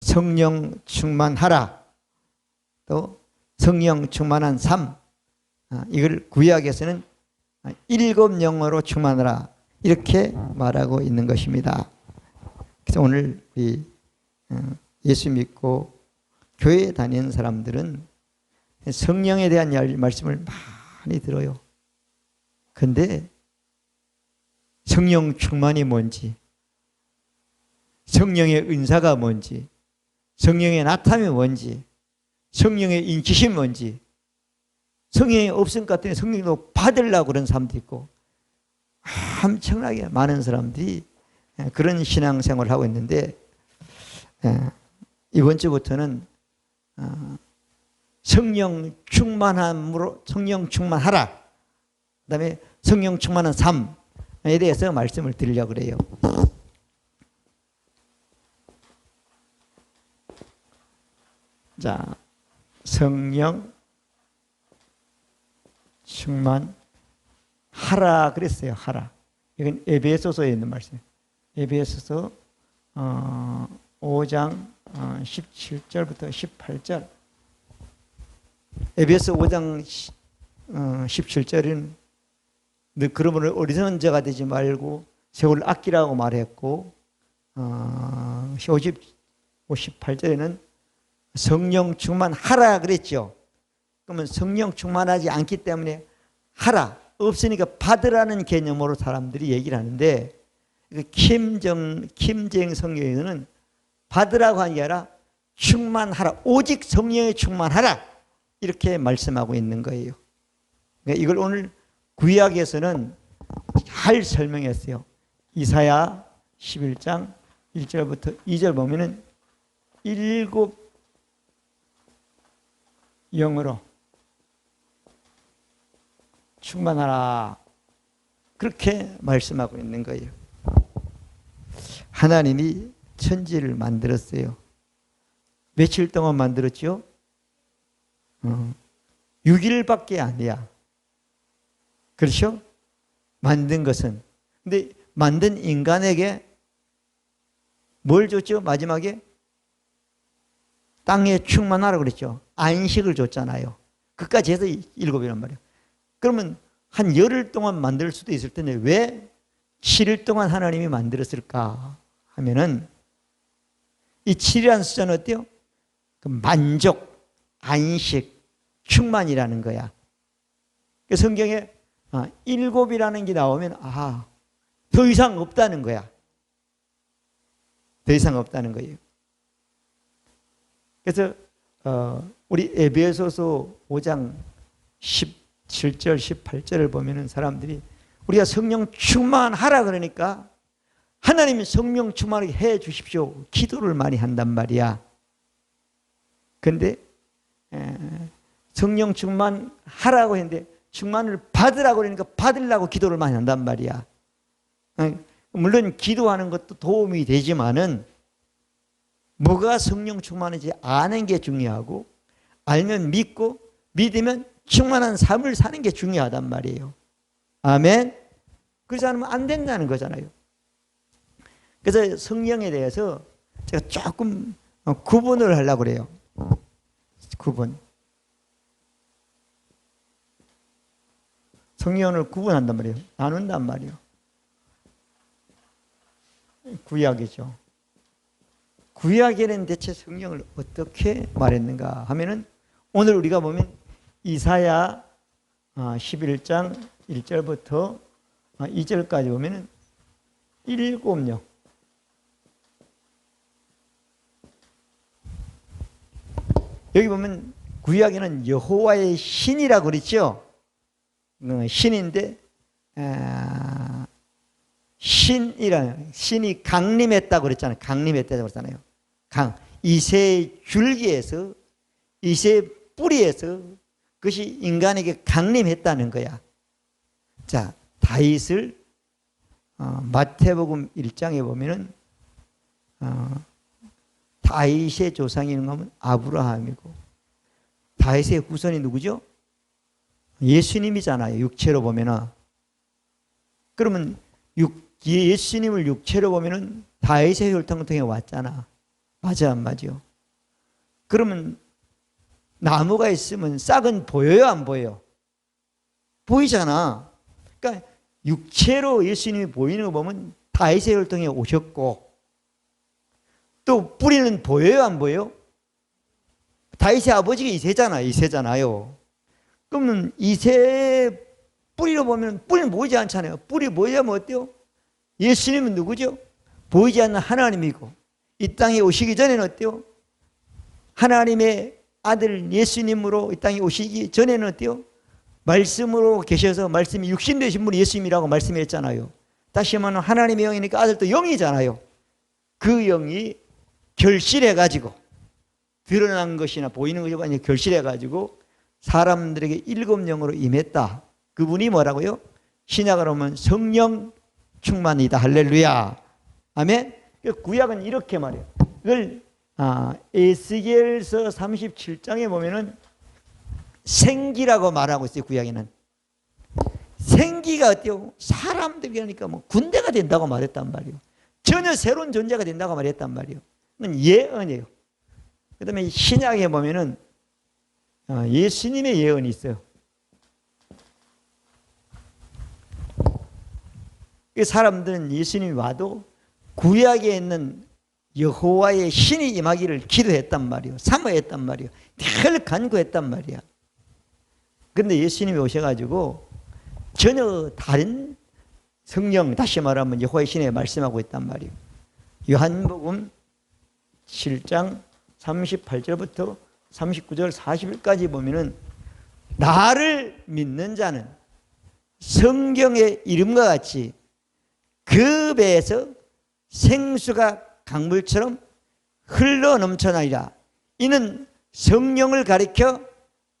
성령 충만하라, 또 성령 충만한 삶, 이걸 구약에서는 7 영어로 충만하라 이렇게 말하고 있는 것입니다. 그래서 오늘 우리 예수 믿고 교회에 다니는 사람들은 성령에 대한 말씀을 많이 들어요. 그런데 성령 충만이 뭔지, 성령의 은사가 뭔지, 성령의 나타남이 뭔지, 성령의 인치심이 뭔지, 성령이 없으니까 성령도 받으려고 그런 사람도 있고, 엄청나게 많은 사람들이 그런 신앙생활을 하고 있는데, 이번 주부터는 성령 충만함으로 성령 충만하라, 그 다음에 성령 충만한 삶에 대해서 말씀을 드리려고 그래요. 자, 성령 충만하라 그랬어요. 하라. 이건 에베소서에 있는 말씀이에요. 에베소서 5장 17절부터 18절. 에베소 5장 17절은 그러므로 어리석은 자가 되지 말고 세월을 아끼라고 말했고, 58절에는 성령 충만하라 그랬죠. 그러면 성령 충만하지 않기 때문에 하라, 없으니까 받으라는 개념으로 사람들이 얘기를 하는데, 김정 성경에서는 받으라고 하는 게 아니라 충만하라, 오직 성령에 충만하라 이렇게 말씀하고 있는 거예요. 그러니까 이걸 오늘 구약에서는 잘 설명했어요. 이사야 11장 1절부터 2절 보면은 7 영으로 충만하라 그렇게 말씀하고 있는 거예요. 하나님이 천지를 만들었어요. 며칠 동안 만들었죠? 6일밖에 아니야. 그렇죠? 만든 것은. 근데 만든 인간에게 뭘 줬죠? 마지막에 땅에 충만하라고 그랬죠. 안식을 줬잖아요. 그까지 해서 7이란 말이에요. 그러면 한 열흘 동안 만들 수도 있을 텐데 왜 7일 동안 하나님이 만들었을까 하면은, 이 7이라는 숫자는 어때요? 그 만족, 안식, 충만이라는 거야. 성경에 7이라는 게 나오면 더 이상 없다는 거야. 더 이상 없다는 거예요. 그래서 우리 에베소서 5장 17절 18절을 보면은 사람들이 우리가 성령 충만하라 그러니까 하나님이 성령 충만하게 해 주십시오 기도를 많이 한단 말이야. 그런데 성령 충만하라고 했는데 충만을 받으라고 그러니까 받으려고 기도를 많이 한단 말이야. 물론 기도하는 것도 도움이 되지만은 뭐가 성령 충만인지 아는 게 중요하고, 알면 믿고 믿으면 충만한 삶을 사는 게 중요하단 말이에요. 아멘. 그렇지 않으면 안 된다는 거잖아요. 그래서 성령에 대해서 제가 조금 구분을 하려고 그래요. 구분. 성령을 구분한단 말이에요. 나눈단 말이에요. 구약이죠. 구약에는 대체 성령을 어떻게 말했는가 하면은, 오늘 우리가 보면 이사야 11장 1절부터 2절까지 보면은 7명. 여기 보면 구약에는 여호와의 신이라고 그랬죠. 신인데 신이 강림했다고 그랬잖아요. 강림했다고 그랬잖아요. 이새의 줄기에서, 이새의 뿌리에서 그것이 인간에게 강림했다는 거야. 자, 다윗을 마태복음 1장에 보면은 다윗의 조상이 있는 거면 아브라함이고, 다윗의 후손이 누구죠? 예수님이잖아요. 육체로 보면은. 그러면 예수님을 육체로 보면은 다윗의 혈통을 통해 왔잖아. 맞아, 안 맞아요? 그러면 나무가 있으면 싹은 보여요, 안 보여요? 보이잖아. 그러니까 육체로 예수님이 보이는 거 보면 다윗의 혈통에 오셨고, 또 뿌리는 보여요, 안 보여요? 다윗의 아버지가 이새잖아요. 그러면 이새 뿌리로 보면 뿌리는 보이지 않잖아요. 뿌리 보이자면 어때요? 예수님은 누구죠? 보이지 않는 하나님이고, 이 땅에 오시기 전에는 어때요? 하나님의 아들 예수님으로 이 땅에 오시기 전에는 어때요? 말씀으로 계셔서 말씀이 육신 되신 분이 예수님이라고 말씀했잖아요. 다시 말하면 하나님의 영이니까 아들도 영이잖아요. 그 영이 결실해가지고 드러난 것이나 보이는 것이 아니라 결실해가지고 사람들에게 일곱 영으로 임했다. 그분이 뭐라고요? 신약으로 하면 성령 충만이다. 할렐루야. 아멘. 구약은 이렇게 말해요. 이걸 에스겔서 37장에 보면은 생기라고 말하고 있어요. 구약에는 생기가 어때요? 사람들이 그러니까 뭐 군대가 된다고 말했단 말이에요. 전혀 새로운 존재가 된다고 말했단 말이에요. 그건 예언이에요. 그 다음에 신약에 보면은 예수님의 예언이 있어요. 사람들은 예수님이 와도 구약에 있는 여호와의 신이 임하기를 기도했단 말이에요. 사모했단 말이에요. 늘 간구했단 말이야. 그런데 예수님이 오셔가지고 전혀 다른 성령, 다시 말하면 여호와의 신에 말씀하고 있단 말이에요. 요한복음 7장 38절부터 39절 40절까지 보면은 나를 믿는 자는 성경의 이름과 같이 그 배에서 생수가 강물처럼 흘러 넘쳐나리라. 이는 성령을 가리켜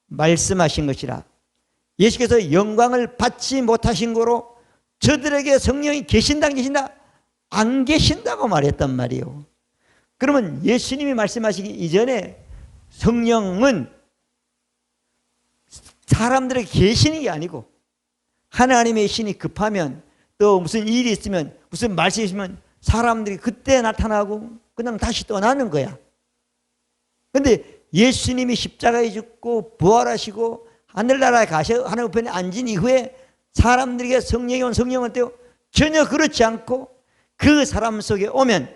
말씀하신 것이라. 예수께서 영광을 받지 못하신 거로 저들에게 성령이 계신다 안 계신다고 말했단 말이에요. 그러면 예수님이 말씀하시기 이전에 성령은 사람들에게 계시는 게 아니고 하나님의 신이 급하면 또 무슨 일이 있으면 무슨 말씀이 있으면 사람들이 그때 나타나고 그냥 다시 떠나는 거야. 그런데 예수님이 십자가에 죽고 부활하시고 하늘나라에 가셔 하늘 우편에 앉은 이후에 사람들에게 성령이 온 성령은 때요 전혀 그렇지 않고 그 사람 속에 오면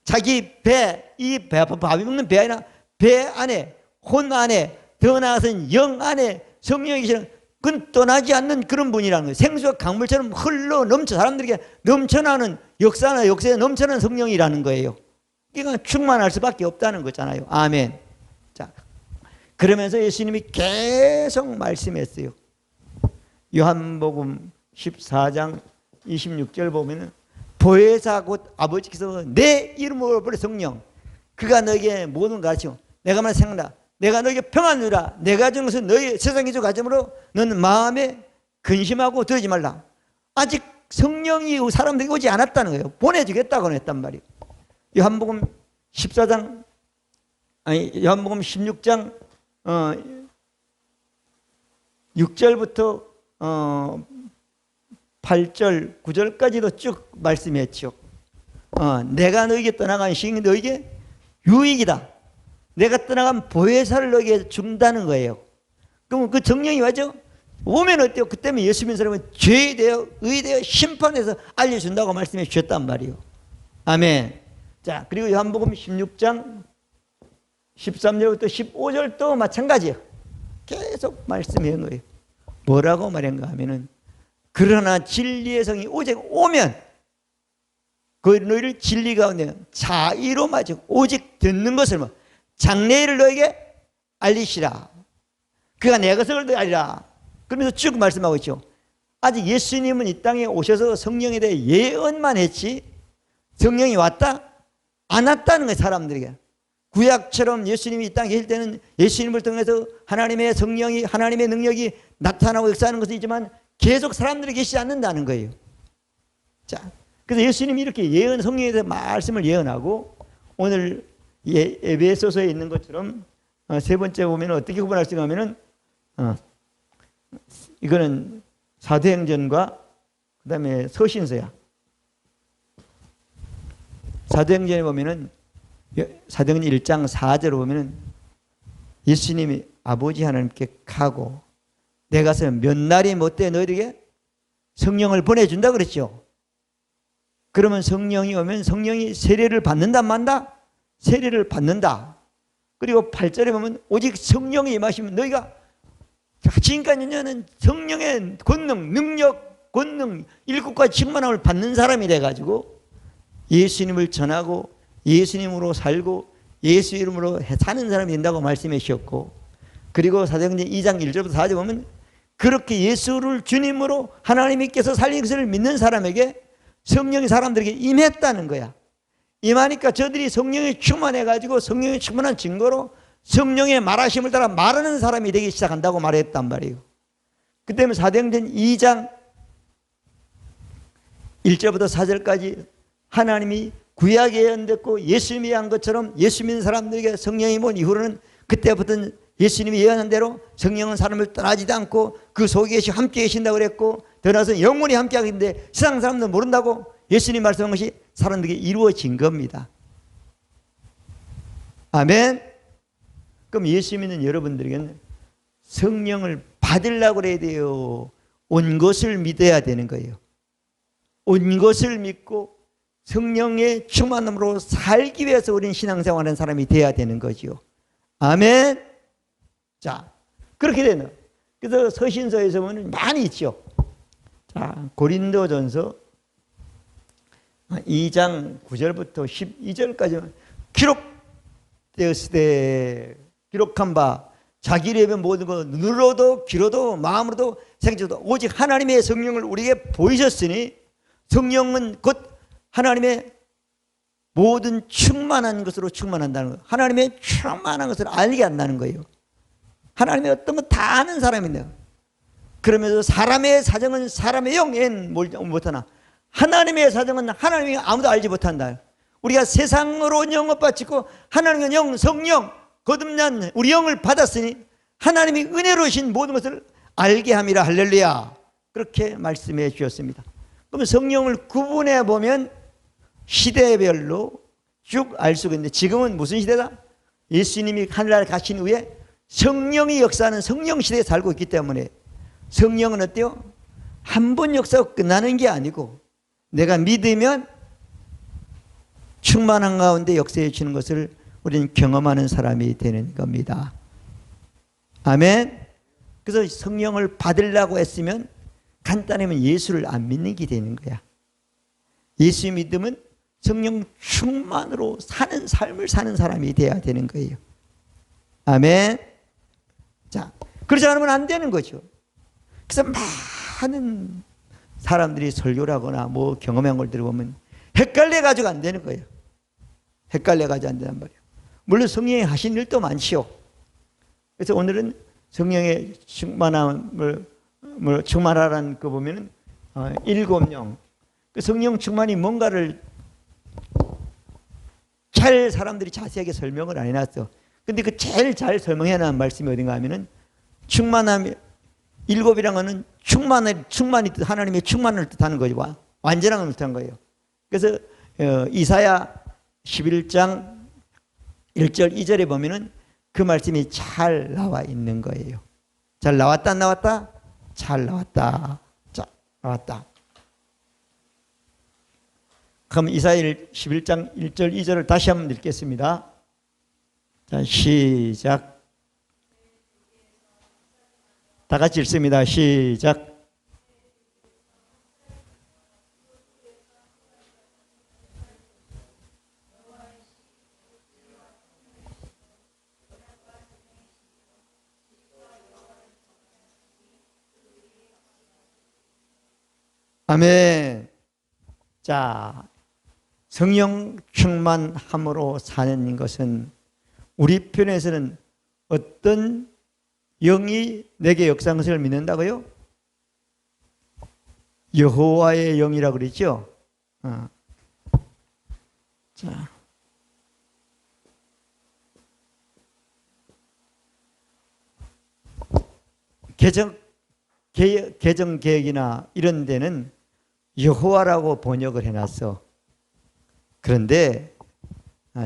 자기 배, 이 배, 밥이 먹는 배 아니라 배 안에 혼 안에 더 나아가서는 영 안에 성령이 계시는 그건 떠나지 않는 그런 분이라는 거예요. 생수가 강물처럼 흘러 넘쳐 사람들에게 넘쳐나는 역사나 역사에 넘쳐나는 성령이라는 거예요. 그러니까 충만할 수밖에 없다는 거잖아요. 아멘. 자, 그러면서 예수님이 계속 말씀했어요. 요한복음 14장 26절 보면은 보혜사 곧 아버지께서 내 이름으로 부르 성령 그가 너에게 모든 걸 가르치고 내가 말 생각나 내가 너에게 평안을 주라. 내가 준 것은 너희 세상에 주 가짐으로 너는 마음에 근심하고 들지 말라. 아직 성령이 사람들에게 오지 않았다는 거예요. 보내주겠다고 했단 말이에요. 요한복음 14장 요한복음 16장 6절부터 8절 9절까지도 쭉 말씀했죠. 내가 너에게 떠나간 시행이 너에게 유익이다. 내가 떠나간 보혜사를 너에게 준다는 거예요. 그럼 그 정령이 와죠? 오면 어때요? 그때면 예수 믿는 사람은 죄에 대해 의에 대해 심판해서 알려준다고 말씀해 주셨단 말이에요. 아멘. 자, 그리고 요한복음 16장 13절부터 15절도 마찬가지예요. 계속 말씀해 놓아요. 뭐라고 말한가 하면은 그러나 진리의 성이 오직 오면 그 너희를 진리 가운데 자의로 맞고 오직 듣는 것을 장래일을 너에게 알리시라. 그가 내 것을 너에게 알리라. 그러면서 쭉 말씀하고 있죠. 아직 예수님은 이 땅에 오셔서 성령에 대해 예언만 했지 성령이 왔다? 안 왔다는 거예요. 사람들에게. 구약처럼 예수님이 이 땅에 계실 때는 예수님을 통해서 하나님의 성령이 하나님의 능력이 나타나고 역사하는 것은 있지만 계속 사람들이 계시지 않는다는 거예요. 자, 그래서 예수님이 이렇게 예언 성령에 대해 말씀을 예언하고 오늘 에베소서에 있는 것처럼 세 번째 보면 어떻게 구분할 수 있냐면은 이거는 사도행전과 그다음에 서신서야. 사도행전에 보면은 사도행전 1장 4절을 보면 예수님이 아버지 하나님께 가고 내가 가서 몇 날이 못돼 너희에게 성령을 보내준다 그랬죠. 그러면 성령이 오면 성령이 세례를 받는다 만다? 세례를 받는다. 그리고 8절에 보면 오직 성령이 임하시면 너희가 지금까지는 성령의 권능, 능력, 권능, 일국과 충만함을 받는 사람이 돼가지고 예수님을 전하고 예수님으로 살고 예수 이름으로 사는 사람이 된다고 말씀해 주셨고, 그리고 사도행전 2장 1절부터 4절 보면 그렇게 예수를 주님으로 하나님께서 살린 것을 믿는 사람에게 성령이 사람들에게 임했다는 거야. 임하니까 저들이 성령에 충만해가지고 성령에 충만한 증거로 성령의 말하심을 따라 말하는 사람이 되기 시작한다고 말했단 말이에요. 그 때문에 사도행전 2장 1절부터 4절까지 하나님이 구약에 예언됐고 예수님이 한 것처럼 예수 믿는 사람들에게 성령이 온 이후로는 그때부터는 예수님이 예언한 대로 성령은 사람을 떠나지도 않고 그 속에 함께 계신다고 그랬고, 더 나아가서 영원히 함께 하겠는데 세상 사람들은 모른다고 예수님 말씀한 것이 사람들에게 이루어진 겁니다. 아멘. 그럼 예수 믿는 여러분들에게는 성령을 받으려고 그래야 돼요? 온 것을 믿어야 되는 거예요. 온 것을 믿고 성령의 충만함으로 살기 위해서 우리는 신앙생활하는 사람이 돼야 되는 거죠. 아멘. 자, 그렇게 되는. 그래서 서신서에서 보면 많이 있죠. 자, 고린도전서 2장 9절부터 12절까지 기록되었을 때 기록한 바 자기 이름의 모든 것 눈으로도 귀로도 마음으로도 생각으로도 오직 하나님의 성령을 우리에게 보이셨으니 성령은 곧 하나님의 모든 충만한 것으로 충만한다는 거예요. 하나님의 충만한 것을 알게 한다는 거예요. 하나님의 어떤 것 다 아는 사람인데요. 그러면서 사람의 사정은 사람의 영엔 못하나 하나님의 사정은 하나님이 아무도 알지 못한다. 우리가 세상으로 영업받고 하나님의 영, 성령, 거듭난 우리 영을 받았으니 하나님이 은혜로 주신 모든 것을 알게 함이라. 할렐루야. 그렇게 말씀해 주셨습니다. 그러면 성령을 구분해 보면 시대별로 쭉 알 수가 있는데 지금은 무슨 시대다? 예수님이 하늘나라에 가신 후에 성령이 역사하는 성령 시대에 살고 있기 때문에 성령은 어때요? 한 번 역사가 끝나는 게 아니고 내가 믿으면 충만한 가운데 역사해 주는 것을 우리는 경험하는 사람이 되는 겁니다. 아멘. 그래서 성령을 받으려고 했으면 간단하면 예수를 안 믿는 게 되는 거야. 예수 믿으면 성령 충만으로 사는 삶을 사는 사람이 돼야 되는 거예요. 아멘. 자, 그러지 않으면 안 되는 거죠. 그래서 많은 사람들이 설교를 하거나 뭐 경험한 걸 들어보면 헷갈려가지고 안 되는 거예요. 헷갈려가지고 안 된단 말이에요. 물론 성령이 하신 일도 많지요. 그래서 오늘은 성령의 충만함을 충만하라는 거 보면은 7명. 그 성령 충만이 뭔가를 잘 사람들이 자세하게 설명을 안 해놨어. 근데 그 제일 잘 설명해 놓은 말씀이 어딘가 하면은 충만함이 7이라는 거는 충만이 하나님의 충만을 뜻하는 거죠. 완전한 걸 뜻한 거예요. 그래서 이사야 11장 1절 2절에 보면은 그 말씀이 잘 나와 있는 거예요. 잘 나왔다 안 나왔다? 잘 나왔다. 자, 나왔다. 그럼 이사야 11장 1절 2절을 다시 한번 읽겠습니다. 자, 시작. 다 같이 읽습니다. 시작. 아멘. 자, 성령 충만함으로 사는 것은 우리 편에서는 어떤 영이 내게 역사한 것을 믿는다고요? 여호와의 영이라고 그랬죠? 자, 개정 계획이나 이런 데는 여호와라고 번역을 해놨어. 그런데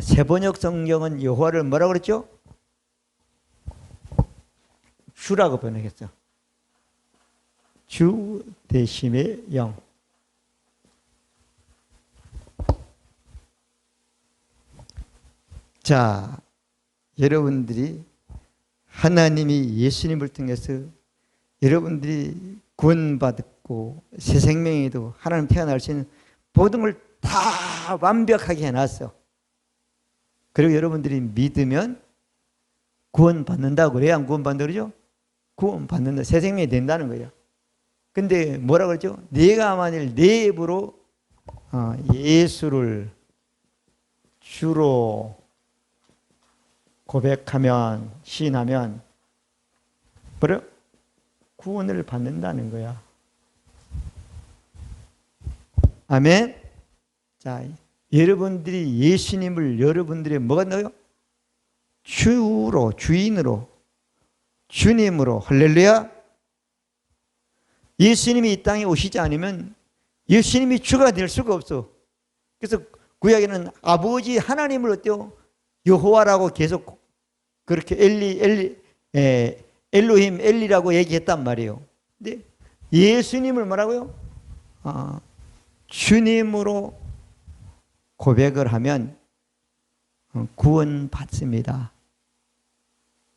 세번역 성경은 여호와를 뭐라고 그랬죠? 주라고 번역했어. 주 대심의 영. 자, 여러분들이 하나님이 예수님을 통해서 여러분들이 구원받고 새 생명에도 하나님 태어날 수 있는 모든 걸 다 완벽하게 해놨어. 그리고 여러분들이 믿으면 구원받는다고 그래야 안 구원받는다 그러죠? 구원받는다. 새 생명이 된다는 거예요. 근데 뭐라 그러죠? 내가 만일 내 입으로 예수를 주로 고백하면, 시인하면 뭐래요? 구원을 받는다는 거야. 아멘. 자, 여러분들이 예수님을 여러분들의 뭐가 넣어요? 주로, 주인으로, 주님으로. 할렐루야. 예수님이 이 땅에 오시지 않으면 예수님이 주가 될 수가 없어. 그래서 구약에는 아버지 하나님을 어때요? 여호와라고 계속 그렇게 엘로힘, 엘리라고 얘기했단 말이에요. 근데 예수님을 뭐라고요? 주님으로 고백을 하면 구원받습니다.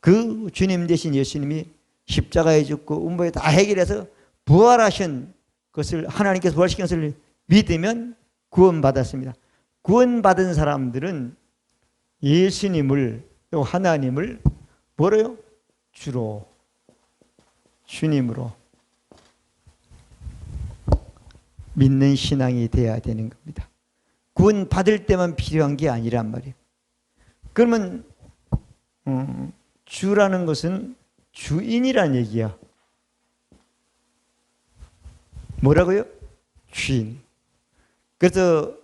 그 주님 대신 예수님이 십자가에 죽고 음부에 다 해결해서 부활하신 것을, 하나님께서 부활시킨 것을 믿으면 구원받았습니다. 구원받은 사람들은 예수님을, 또 하나님을 뭐래요? 주로, 주님으로 믿는 신앙이 되어야 되는 겁니다. 구원 받을 때만 필요한 게 아니란 말이에요. 그러면 주라는 것은 주인이란 얘기야. 뭐라고요? 주인. 그래서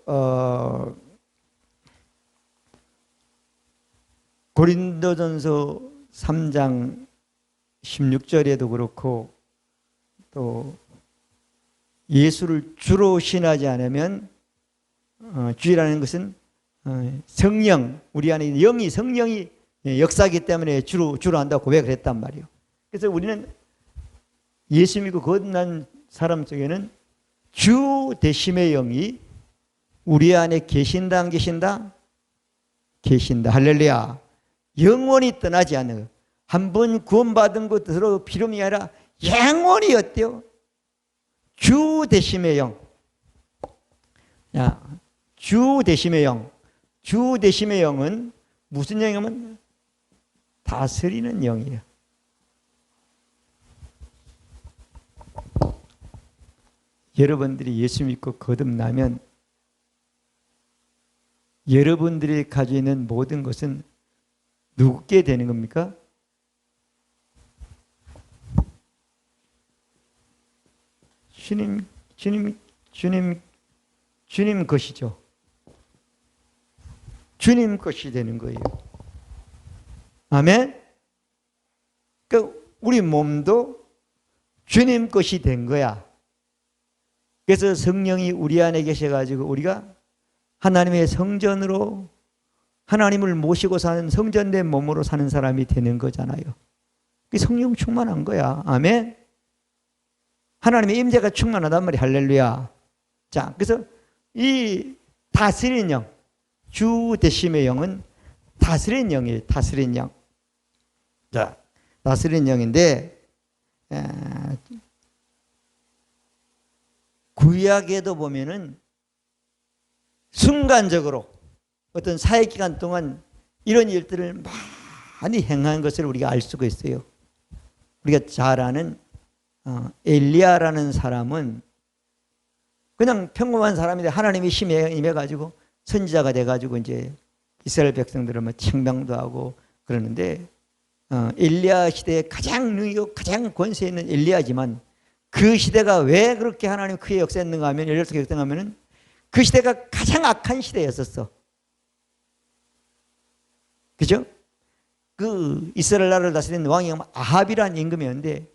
고린도전서 3장 16절에도 그렇고 또 예수를 주로 신하지 않으면 주라는 것은 성령, 우리 안에 영이, 성령이 역사하기 때문에 주로 한다고 고백을 했단 말이에요. 그래서 우리는 예수 믿고 거듭난 사람 속에는 주 대심의 영이 우리 안에 계신다, 안 계신다? 계신다. 할렐루야. 영원히 떠나지 않는 거예요. 한 번 구원받은 것으로 비름이 아니라 영원히 어때요? 주 대심의 영. 야, 주 대심의 영. 주 대심의 영은 무슨 영이냐면 다스리는 영이에요. 여러분들이 예수 믿고 거듭나면 여러분들이 가지고 있는 모든 것은 누구께 되는 겁니까? 주님 것이죠. 주님 것이 되는 거예요. 아멘? 그러니까 우리 몸도 주님 것이 된 거야. 그래서 성령이 우리 안에 계셔가지고 우리가 하나님의 성전으로 하나님을 모시고 사는 성전된 몸으로 사는 사람이 되는 거잖아요. 성령 충만한 거야. 아멘? 하나님의 임재가 충만하단 말이야. 할렐루야. 자, 그래서 이 다스리는 영, 주 대심의 영은 다스리는 영이에요. 다스리는 영. 자, 다스리는 영인데 구약에도 보면은 순간적으로 어떤 사회기간 동안 이런 일들을 많이 행한 것을 우리가 알 수가 있어요. 우리가 잘 아는 엘리야라는 사람은 그냥 평범한 사람인데 하나님이 힘에 임해가지고 선지자가 돼가지고 이제 이스라엘 백성들을 뭐 책망도 하고 그러는데 엘리야 시대에 가장 능력, 가장 권세 있는 엘리야지만 그 시대가 왜 그렇게 하나님 크게 역사했는가 하면 열렬하게 역사하면은 그 시대가 가장 악한 시대였었어. 그죠? 그 이스라엘 나라를 다스리는 왕이 아합이라는 임금이었는데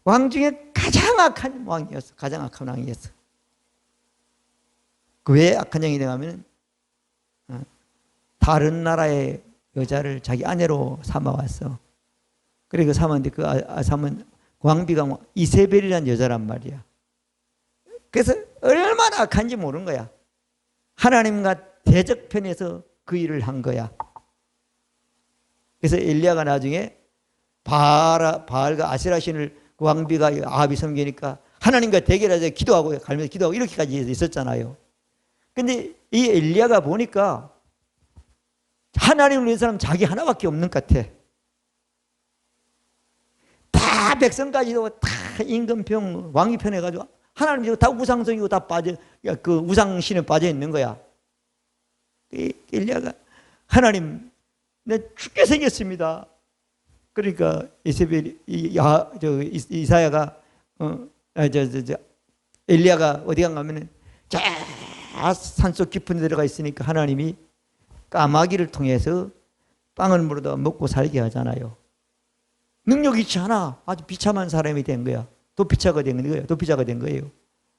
왕 중에 가장 악한 왕이었어. 가장 악한 왕이었어. 그 왜 악한 왕이 되냐면 다른 나라의 여자를 자기 아내로 삼아왔어. 그래 그 삼았는데 그 삼은 왕비가 이세벨이라는 여자란 말이야. 그래서 얼마나 악한지 모르는 거야. 하나님과 대적편에서 그 일을 한 거야. 그래서 엘리야가 나중에 바알과 아세라 신을 그 왕비가 아합이 섬기니까 하나님과 대결하자 기도하고 갈면서 기도하고 이렇게까지 있었잖아요. 근데 이 엘리야가 보니까 하나님을 위한 사람 자기 하나밖에 없는 것 같아. 다 백성까지도 다 임금평 왕위 편해가지고 하나님 다 우상성이고 다 빠져 그 우상신에 빠져 있는 거야. 엘리야가 하나님 내 죽게 생겼습니다. 그러니까 이사야가 엘리야가 어디 간가면은 저 산속 깊은 데 들어가 있으니까 하나님이 까마귀를 통해서 빵을 물어다 먹고 살게 하잖아요. 능력이 있지 않아. 아주 비참한 사람이 된 거야. 도피자가 된 거예요.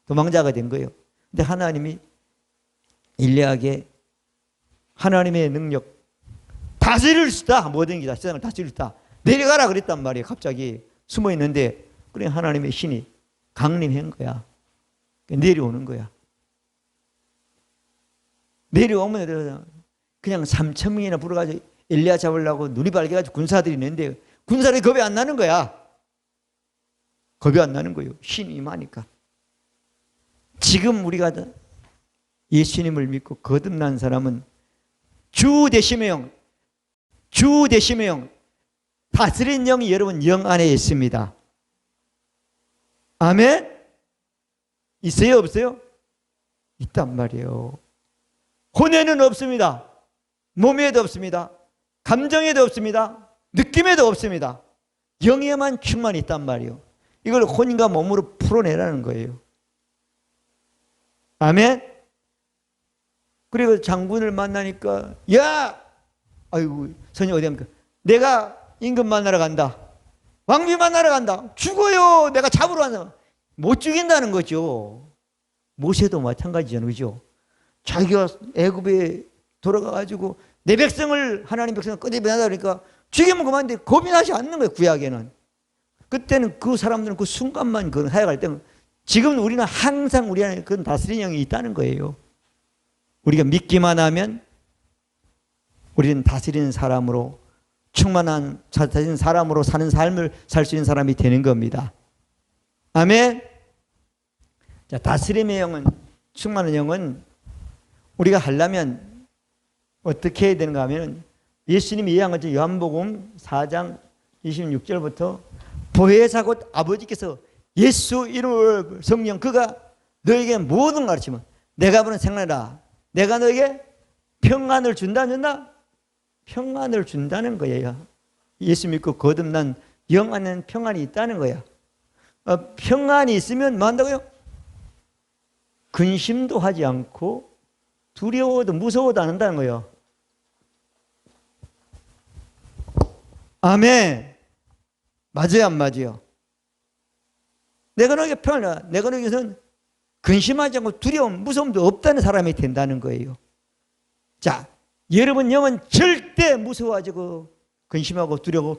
도망자가 된 거예요. 근데 하나님이 엘리야에게 하나님의 능력, 다스릴 수 있다. 모든 게 다 세상을 다스릴 수 있다. 내려가라 그랬단 말이에요. 갑자기 숨어 있는데 그래 하나님의 신이 강림한 거야. 내려오는 거야. 내려오면 그냥 3천 명이나 불어가지고 엘리야 잡으려고 눈이 밝아가지고 군사들이 있는데 군사들이 겁이 안 나는 거야. 겁이 안 나는 거예요. 신이 임하니까. 지금 우리가 예수님을 믿고 거듭난 사람은 주 되심의 영, 주 되심의 영, 다스린 영이 여러분 영 안에 있습니다. 아멘? 있어요 없어요? 있단 말이에요. 혼에는 없습니다. 몸에도 없습니다. 감정에도 없습니다. 느낌에도 없습니다. 영에만 충만히 있단 말이에요. 이걸 혼과 몸으로 풀어내라는 거예요. 아멘? 그리고 장군을 만나니까 야! 아이고 선생님 어디 갑니까? 내가 임금 만나러 간다. 왕비 만나러 간다. 죽어요. 내가 잡으러 간다. 못 죽인다는 거죠. 모세도 마찬가지잖아요. 그죠? 자기가 애굽에 돌아가가지고 내 백성을 하나님 백성을 꺼내변하다 그러니까 죽이면 그만인데 겁이 나지 않는 거예요. 구약에는. 그때는 그 사람들은 그 순간만 그걸 해야할 때는 지금 우리는 항상 우리 안에 그런 다스리는 영이 있다는 거예요. 우리가 믿기만 하면 우리는 다스리는 사람으로 충만한 다스리는 사람으로 사는 삶을 살 수 있는 사람이 되는 겁니다. 아멘. 자, 다스림의 영은 충만한 영은 우리가 하려면 어떻게 해야 되는가 하면 예수님이 이해한 것처럼 요한복음 4장 26절부터 보혜사 곧 아버지께서 예수 이름으로 성령 그가 너에게 모든 가르치면 내가 보는 생각이라 내가 너에게 평안을 준다 평안을 준다는 거예요. 예수 믿고 거듭난 영 안에는 평안이 있다는 거야. 평안이 있으면 뭐 한다고요? 근심도 하지 않고 두려워도 무서워도 안 한다는 거예요. 아멘. 맞아요 안 맞아요? 내가 너에게 평안을 내가 너에게서는 근심하지 않고 두려움 무서움도 없다는 사람이 된다는 거예요. 자, 여러분 영은 절대 무서워하고 근심하고 두려워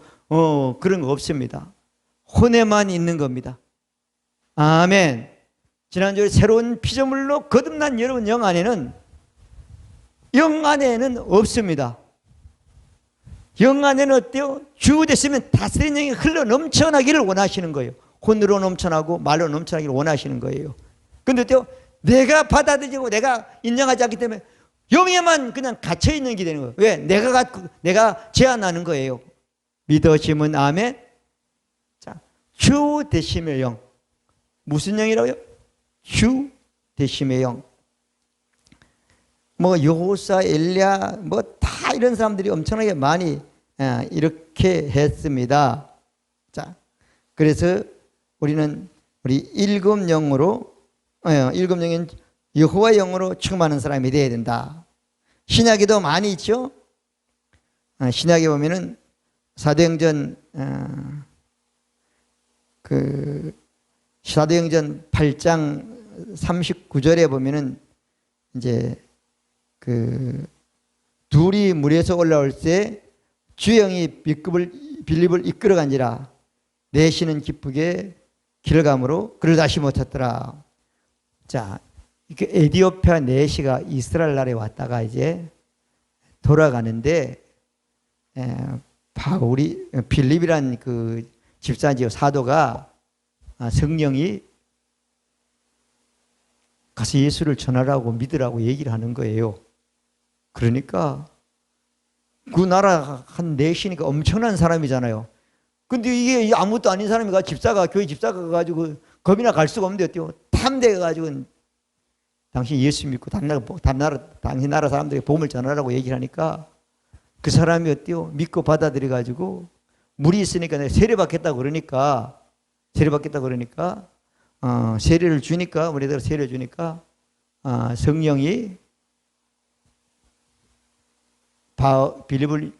그런 거 없습니다. 혼에만 있는 겁니다. 아멘. 지난주에 새로운 피조물로 거듭난 여러분 영 안에는 없습니다. 영 안에는 어때요? 주 됐으면 다스리는 영이 흘러 넘쳐나기를 원하시는 거예요. 혼으로 넘쳐나고 말로 넘쳐나기를 원하시는 거예요. 근데 어때요? 내가 받아들이고 내가 인정하지 않기 때문에 영에만 그냥 갇혀있는 게 되는 거예요. 왜? 내가 제한하는 거예요. 믿어지면 아멘. 자, 주 되심의 영. 무슨 영이라고요? 주 되심의 영. 뭐 여호사, 엘리야 뭐 다 이런 사람들이 엄청나게 많이 이렇게 했습니다. 자, 그래서 우리는 우리 일곱 영으로 일곱 영인 여호와 영으로 충만한 사람이 되어야 된다. 신약에도 많이 있죠. 신약에 보면은 사도행전 사도행전 8장 39절에 보면은 이제 둘이 물에서 올라올 때 주영이 빌립을 이끌어간지라. 내시는 기쁘게 길을 가므로 그를 다시 못 찾더라. 자, 이게 에디오피아 내시가 이스라엘 나라에 왔다가 이제 돌아가는데 바울이 빌립이란 그 집사지요 사도가 성령이 가서 예수를 전하라고 믿으라고 얘기를 하는 거예요. 그러니까 그 나라 한 내시니까 엄청난 사람이잖아요. 근데 이게 아무것도 아닌 사람이 교회 집사가 가지고 겁이나 갈 수가 없는데 어때요? 탐대가 가지고 당신 예수 믿고 당신 나라 사람들에게 복음을 전하라고 얘기를 하니까 그 사람이 어때요? 믿고 받아들여 가지고 물이 있으니까 내가 세례받겠다고 그러니까 세례를 주니까 우리들 세례 주니까 성령이 빌립을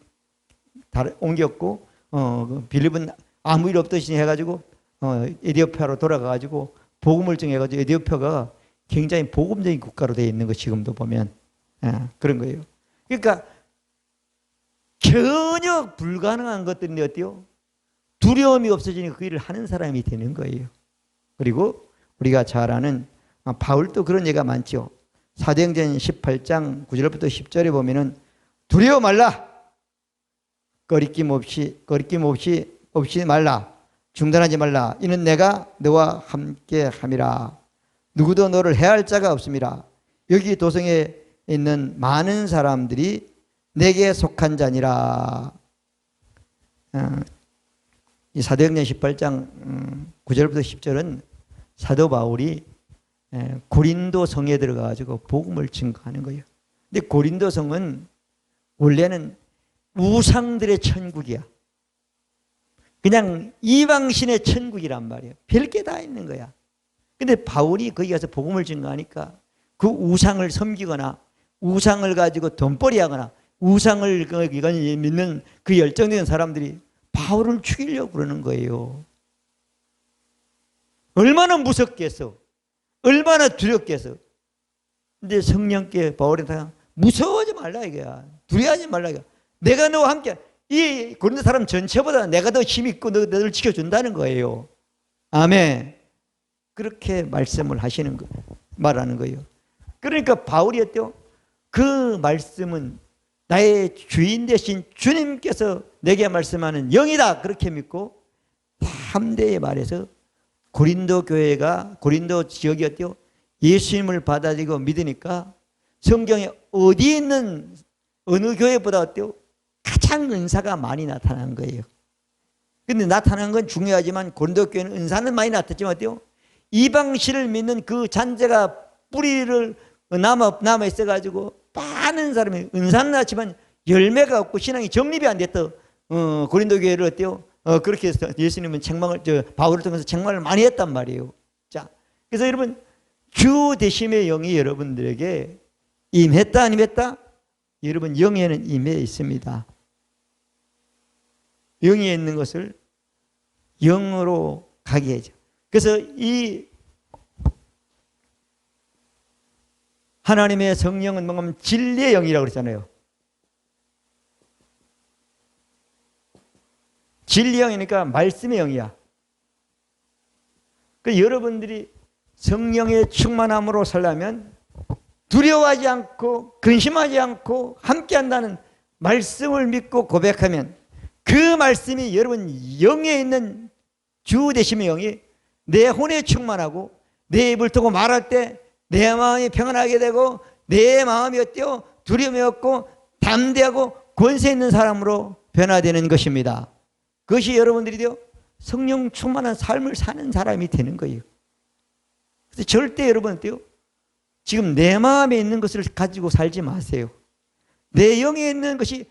옮겼고 빌립은 아무 일 없듯이 해가지고 에디오피아로 돌아가가지고 복음을 전해가지고 에디오피아가 굉장히 복음적인 국가로 되어 있는 거 지금도 보면 그런 거예요. 그러니까 전혀 불가능한 것들인데 어때요? 두려움이 없어지니까 그 일을 하는 사람이 되는 거예요. 그리고 우리가 잘 아는 바울도 그런 예가 많죠. 사도행전 18장 9절부터 10절에 보면은 두려워 말라. 거리낌 없이 말라. 중단하지 말라. 이는 내가 너와 함께 함이라. 누구도 너를 해할 자가 없음이라. 여기 도성에 있는 많은 사람들이 내게 속한 자니라. 이 사도행전 18장 9절부터 10절은 사도 바울이 고린도 성에 들어가가지고 복음을 증거하는 거예요. 근데 고린도 성은 원래는 우상들의 천국이야. 그냥 이방신의 천국이란 말이에요. 별게 다 있는 거야. 근데 바울이 거기 가서 복음을 증거하니까 그 우상을 섬기거나 우상을 가지고 돈벌이 하거나 우상을 믿는 그 열정적인 사람들이 바울을 죽이려고 그러는 거예요. 얼마나 무섭겠어. 얼마나 두렵겠어. 근데 성령께 바울한테 무서워하지 말라 이거야. 두려워하지 말라 이거야. 내가 너와 함께 이 고린도 사람 전체보다 내가 더 힘있고 너를 지켜준다는 거예요. 아멘. 그렇게 말씀을 하시는 거, 말하는 거예요. 그러니까 바울이 어때요? 그 말씀은 나의 주인 되신 주님께서 내게 말씀하는 영이다. 그렇게 믿고 담대히 말해서 고린도 교회가 고린도 지역이 어때요? 예수님을 받아들이고 믿으니까 성경에 어디 있는 어느 교회보다 어때요? 가장 은사가 많이 나타난 거예요. 근데 나타난 건 중요하지만 고린도 교회는 은사는 많이 나타났지만 어때요? 이방신을 믿는 그 잔재가 뿌리를 남아 있어가지고 많은 사람이 은사는 났지만 열매가 없고 신앙이 정립이 안 됐던 고린도 교회를 어때요? 그렇게 해서 예수님은 바울을 통해서 책망을 많이 했단 말이에요. 자, 그래서 여러분 주 되심의 영이 여러분들에게 임했다 안 임했다? 여러분 영에는 임해 있습니다. 영에 있는 것을 영으로 가게 해줘. 그래서 이 하나님의 성령은 뭔가 진리의 영이라고 그랬잖아요. 진리의 영이니까 말씀의 영이야. 그래서 여러분들이 성령의 충만함으로 살려면 두려워하지 않고 근심하지 않고 함께한다는 말씀을 믿고 고백하면 그 말씀이 여러분 영에 있는 주 되심의 영이 내 혼에 충만하고 내 입을 두고 말할 때 내 마음이 평안하게 되고 내 마음이 어때요? 두려움이 없고 담대하고 권세 있는 사람으로 변화되는 것입니다. 그것이 여러분들이요 성령 충만한 삶을 사는 사람이 되는 거예요. 그래서 절대 여러분 어때요? 지금 내 마음에 있는 것을 가지고 살지 마세요. 내 영에 있는 것이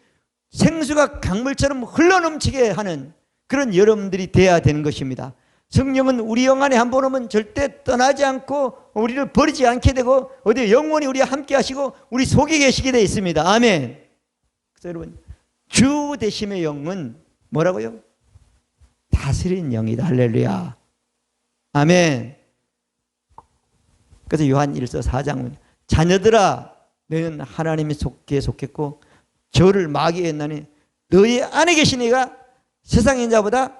생수가 강물처럼 흘러넘치게 하는 그런 여러분들이 되어야 되는 것입니다. 성령은 우리 영 안에 한 번 오면 절대 떠나지 않고 우리를 버리지 않게 되고 어디 영원히 우리와 함께 하시고 우리 속에 계시게 되어 있습니다. 아멘. 그래서 여러분 주 되심의 영은 뭐라고요? 다스린 영이다. 할렐루야. 아멘. 그래서 요한 1서 4장은 자녀들아 너는 하나님의 속에 속했고 저를 마귀에 했나니 너희 안에 계신 이가 세상의 자보다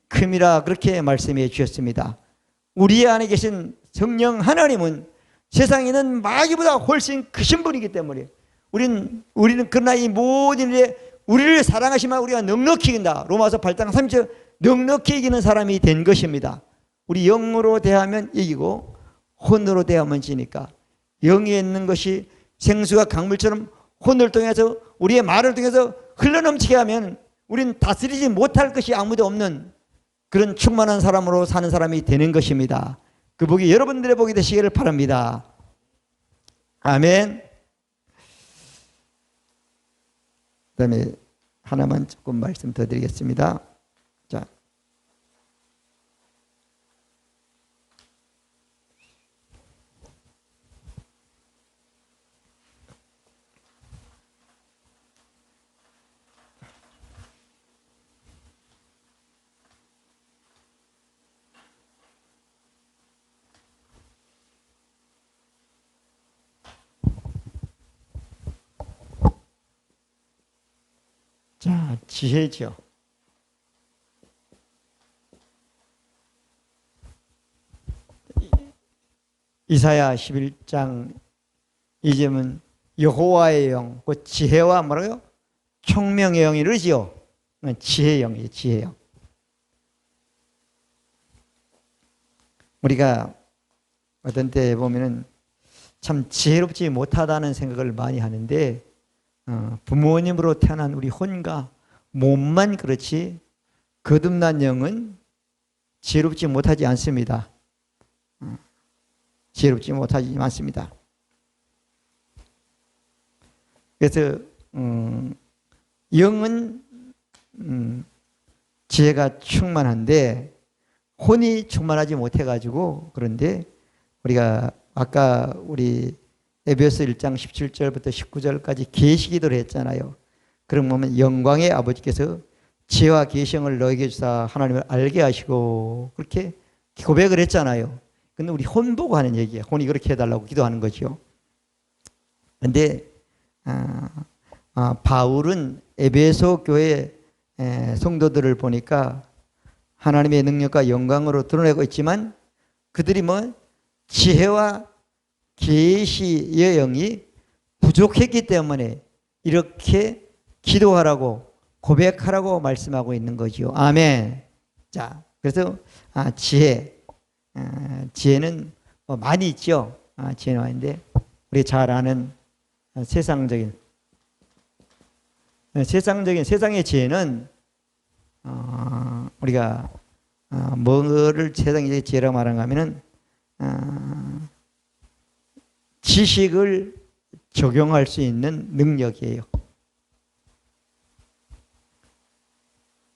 큼이라 그렇게 말씀해 주셨습니다. 우리 안에 계신 성령 하나님은 세상에 있는 마귀보다 훨씬 크신 분이기 때문에 우리는 그러나 이 모든 일에 우리를 사랑하시면 우리가 넉넉히 이긴다. 로마서 8장 30절 넉넉히 이기는 사람이 된 것입니다. 우리 영으로 대하면 이기고 혼으로 대하면 지니까 영에 있는 것이 생수가 강물처럼 혼을 통해서 우리의 말을 통해서 흘러넘치게 하면 우리는 다스리지 못할 것이 아무도 없는 그런 충만한 사람으로 사는 사람이 되는 것입니다. 그 복이 여러분들의 복이 되시기를 바랍니다. 아멘. 그 다음에 하나만 조금 말씀 더 드리겠습니다. 자, 지혜죠. 이사야 11장 2절은 여호와의 영, 그 지혜와 뭐라고요? 총명의 영이 이르지요. 지혜의 영이에요. 지혜의 영. 우리가 어떤 때 보면은 참 지혜롭지 못하다는 생각을 많이 하는데 부모님으로 태어난 우리 혼과 몸만 그렇지 거듭난 영은 지혜롭지 못하지 않습니다. 지혜롭지 못하지 않습니다. 그래서 영은 지혜가 충만한데 혼이 충만하지 못해가지고 그런데 우리가 아까 우리 에베소 1장 17절부터 19절까지 계시기도를 했잖아요. 그럼 보면 영광의 아버지께서 지혜와 계시를 너에게 주사 하나님을 알게 하시고 그렇게 고백을 했잖아요. 근데 우리 혼 보고 하는 얘기예요. 혼이 그렇게 해달라고 기도하는 거죠. 근데 바울은 에베소 교회 성도들을 보니까 하나님의 능력과 영광으로 드러내고 있지만 그들이 뭐 지혜와 계시의 영이 부족했기 때문에 이렇게 기도하라고 고백하라고 말씀하고 있는 거죠. 아멘. 자, 그래서 지혜는 많이 있죠. 지혜는 많은데 우리 잘 아는 세상의 지혜는 우리가 뭐를 세상의 지혜라고 말하는가 하면은 지식을 적용할 수 있는 능력이에요.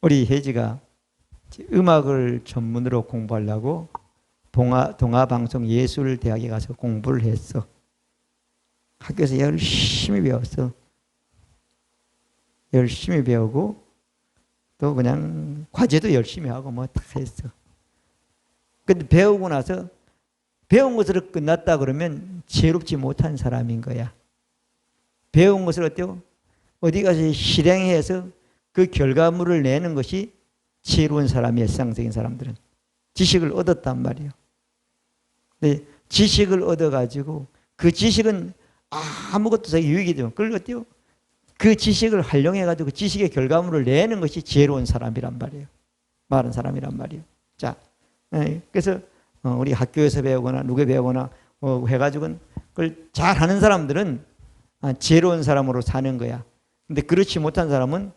우리 혜지가 음악을 전문으로 공부하려고 동아방송예술대학에 가서 공부를 했어. 학교에서 열심히 배웠어. 열심히 배우고 또 그냥 과제도 열심히 하고 뭐 다 했어. 근데 배우고 나서 배운 것으로 끝났다 그러면 지혜롭지 못한 사람인 거야. 배운 것을 어때요? 어디 가서 실행해서 그 결과물을 내는 것이 지혜로운 사람이에요. 세상적인 사람들은. 지식을 얻었단 말이에요. 근데 지식을 얻어가지고 그 지식은 아무것도 자기 유익이 되면 그걸 어때요? 그 지식을 활용해가지고 그 지식의 결과물을 내는 것이 지혜로운 사람이란 말이에요. 바른 사람이란 말이에요. 자, 그래서 우리 학교에서 배우거나 누구 배우거나 해가지고는 그걸 잘하는 사람들은 지혜로운 사람으로 사는 거야. 근데 그렇지 못한 사람은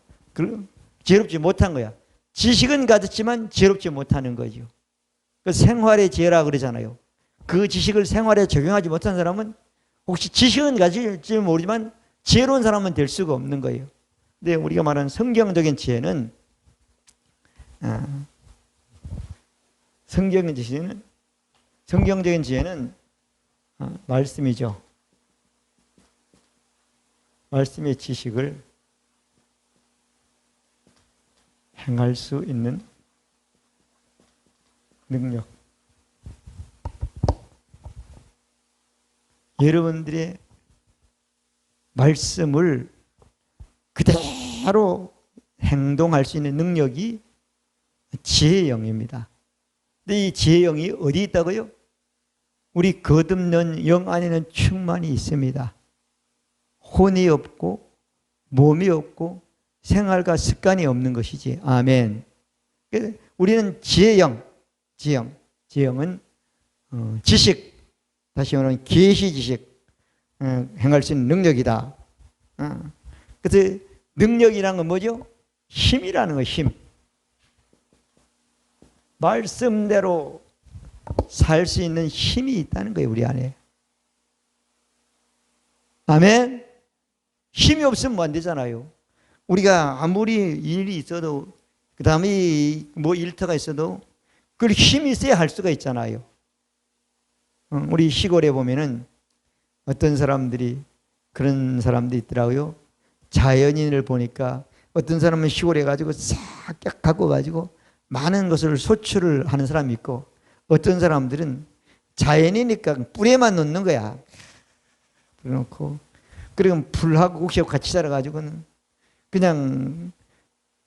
지혜롭지 못한 거야. 지식은 가졌지만 지혜롭지 못하는 거죠. 그 생활의 지혜라 그러잖아요. 그 지식을 생활에 적용하지 못한 사람은 혹시 지식은 가질지 모르지만 지혜로운 사람은 될 수가 없는 거예요. 근데 우리가 말하는 성경적인 지혜는 성경적인 지혜는 말씀이죠. 말씀의 지식을 행할 수 있는 능력. 여러분들의 말씀을 그대로 행동할 수 있는 능력이 지혜의 영입니다. 근데 이 지혜의 영이 어디 있다고요? 우리 거듭난 영 안에는 충만히 있습니다. 혼이 없고 몸이 없고 생활과 습관이 없는 것이지. 아멘. 우리는 지혜영, 지혜영은 지식, 다시 말하면 계시 지식, 행할 수 있는 능력이다. 그래서 능력이라는 건 뭐죠? 힘이라는 거예요. 힘. 말씀대로 살 수 있는 힘이 있다는 거예요. 우리 안에. 아멘. 힘이 없으면 안 되잖아요. 우리가 아무리 일이 있어도 그 다음에 뭐 일터가 있어도 그걸 힘이 있어야 할 수가 있잖아요. 우리 시골에 보면은 어떤 사람들이 그런 사람들이 있더라고요. 자연인을 보니까 어떤 사람은 시골에 가지고 싹 갖고 가지고 많은 것을 소출을 하는 사람이 있고 어떤 사람들은 자연이니까 뿌리에만 놓는 거야. 그래놓고 그리고 불하고 곡식하고 같이 자라가지고는 그냥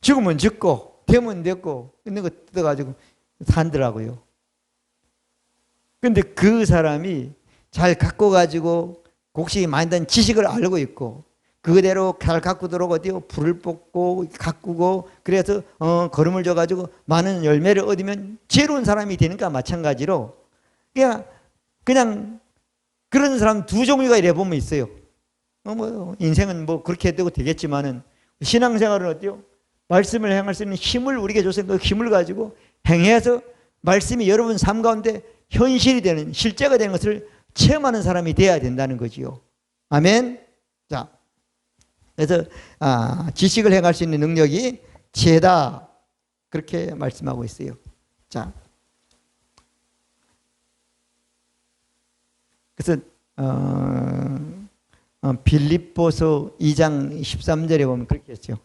죽으면 죽고 되면 됐고 있는 거 뜯어가지고 산더라고요. 근데 그 사람이 잘 갖고 가지고 곡식이 많이 든 지식을 알고 있고 그대로 잘 갖고 들어오고 불을 뽑고 가꾸고 그래서 거름을 줘가지고 많은 열매를 얻으면 지혜로운 사람이 되니까 마찬가지로 그냥 그런 사람 두 종류가 이래 보면 있어요. 뭐 인생은 뭐 그렇게 되고 되겠지만은 신앙생활은 어때요? 말씀을 행할 수 있는 힘을 우리에게 줘서 그 힘을 가지고 행해서 말씀이 여러분 삶 가운데 현실이 되는 실제가 되는 것을 체험하는 사람이 돼야 된다는 거지요. 아멘. 자, 그래서 지식을 행할 수 있는 능력이 지혜다 그렇게 말씀하고 있어요. 자, 그래서 빌립보서 2장 13절에 보면 그렇게 했죠.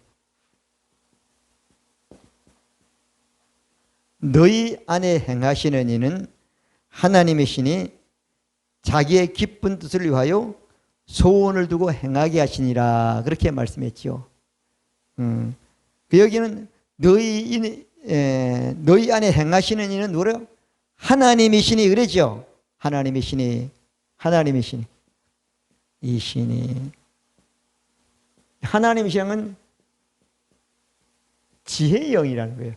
너희 안에 행하시는 이는 하나님이시니 자기의 기쁜 뜻을 위하여 소원을 두고 행하게 하시니라 그렇게 말씀했죠. 여기는 너희 안에 행하시는 이는 누구래요? 하나님이시니 그러죠. 하나님이시니 이시니 하나님이시는 지혜의 영이라는 거예요.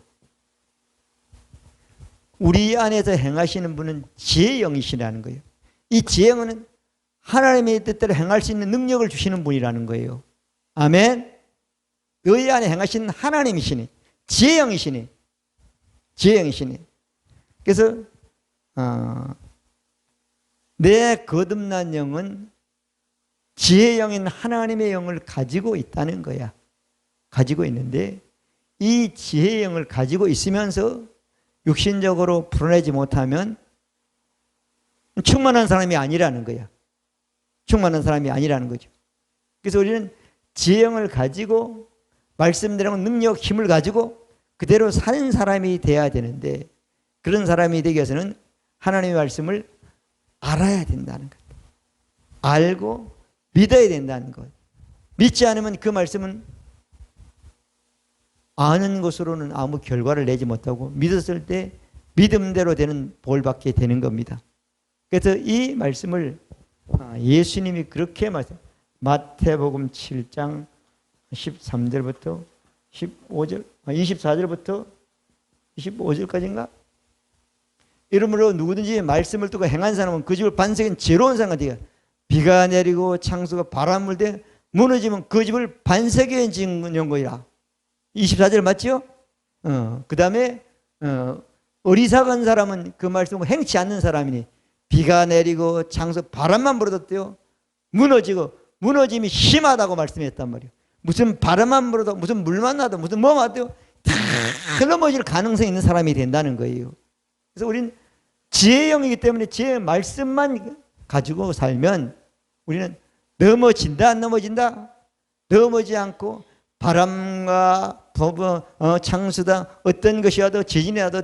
우리 안에서 행하시는 분은 지혜의 영이시라는 거예요. 이 지혜의 영은 하나님의 뜻대로 행할 수 있는 능력을 주시는 분이라는 거예요. 아멘. 너희 안에 행하시는 하나님이시니 지혜의 영이시니 그래서 내 거듭난 영은 지혜의 영인 하나님의 영을 가지고 있다는 거야. 가지고 있는데 이 지혜의 영을 가지고 있으면서 육신적으로 풀어내지 못하면 충만한 사람이 아니라는 거야. 충만한 사람이 아니라는 거죠. 그래서 우리는 지혜의 영을 가지고 말씀대로 능력, 힘을 가지고 그대로 사는 사람이 돼야 되는데 그런 사람이 되기 위해서는 하나님의 말씀을 알아야 된다는 것. 알고 믿어야 된다는 것. 믿지 않으면 그 말씀은 아는 것으로는 아무 결과를 내지 못하고 믿었을 때 믿음대로 되는 복받게 되는 겁니다. 그래서 이 말씀을 예수님이 그렇게 말씀 마태복음 7장 13절부터 15절 24절부터 25절까지인가? 이러므로 누구든지 말씀을 듣고 행한 사람은 그 집을 반석인 지혜로운 사람이 되어 비가 내리고 창수가 바람 불 때 무너지면 그 집을 반석에 지은 거이라. 24절 맞죠? 그 다음에 어리석은 사람은 그 말씀을 행치 않는 사람이니 비가 내리고 창수 바람만 불어도 무너짐이 심하다고 말씀했단 말이에요. 무슨 바람만 불어도 무슨 물만 나도 무슨 뭐 와도 다 넘어질 가능성이 있는 사람이 된다는 거예요. 그래서 우리는 지혜의 영이기 때문에 지혜의 말씀만 가지고 살면 우리는 넘어진다 안 넘어진다? 넘어지지 않고 바람과 창수다 어떤 것이 와도 지진이 와도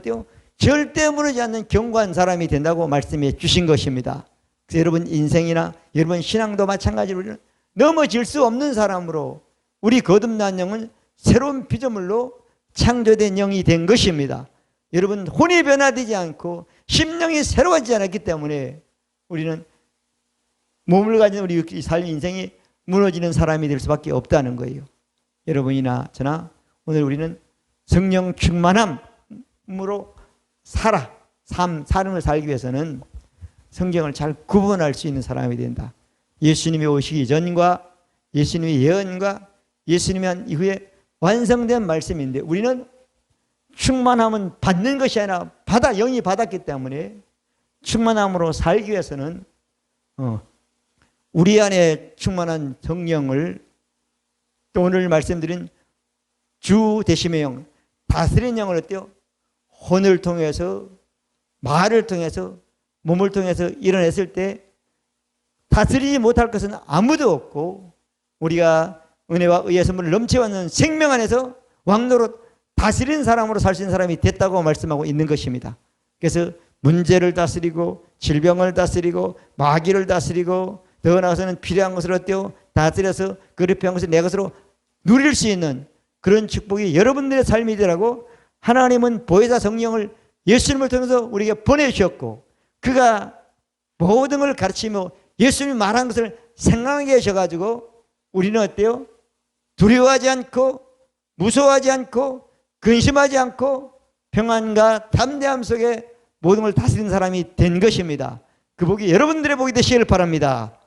절대 무너지지 않는 견고한 사람이 된다고 말씀해 주신 것입니다. 그래서 여러분 인생이나 여러분 신앙도 마찬가지로 우리는 넘어질 수 없는 사람으로 우리 거듭난 영은 새로운 피조물로 창조된 영이 된 것입니다. 여러분, 혼이 변화되지 않고 심령이 새로워지지 않았기 때문에 우리는 몸을 가진 우리 살 인생이 무너지는 사람이 될 수밖에 없다는 거예요. 여러분이나 저나 오늘 우리는 성령 충만함으로 삶을 살기 위해서는 성경을 잘 구분할 수 있는 사람이 된다. 예수님이 오시기 전과 예수님의 예언과 예수님이 한 이후에 완성된 말씀인데, 우리는 충만함은 받는 것이 아니라 영이 받았기 때문에 충만함으로 살기 위해서는 우리 안에 충만한 성령을, 또 오늘 말씀드린 주 되심의 영, 다스리는 영을 어때요? 혼을 통해서, 말을 통해서, 몸을 통해서 일어났을 때 다스리지 못할 것은 아무도 없고, 우리가 은혜와 의의 선물을 넘쳐받는 생명 안에서 왕노릇 다스리는 사람으로 살 수 있는 사람이 됐다고 말씀하고 있는 것입니다. 그래서 문제를 다스리고 질병을 다스리고 마귀를 다스리고 더 나아가서는 필요한 것을 어때요? 다스려서 그릇 필요한 것을 내 것으로 누릴 수 있는 그런 축복이 여러분들의 삶이 되라고 하나님은 보혜사 성령을 예수님을 통해서 우리에게 보내주셨고, 그가 모든 걸 가르치며 예수님이 말한 것을 생각하게 하셔가지고 우리는 어때요? 두려워하지 않고 무서워하지 않고 근심하지 않고 평안과 담대함 속에 모든 걸 다스리는 사람이 된 것입니다. 그 복이 여러분들의 복이 되시기를 바랍니다.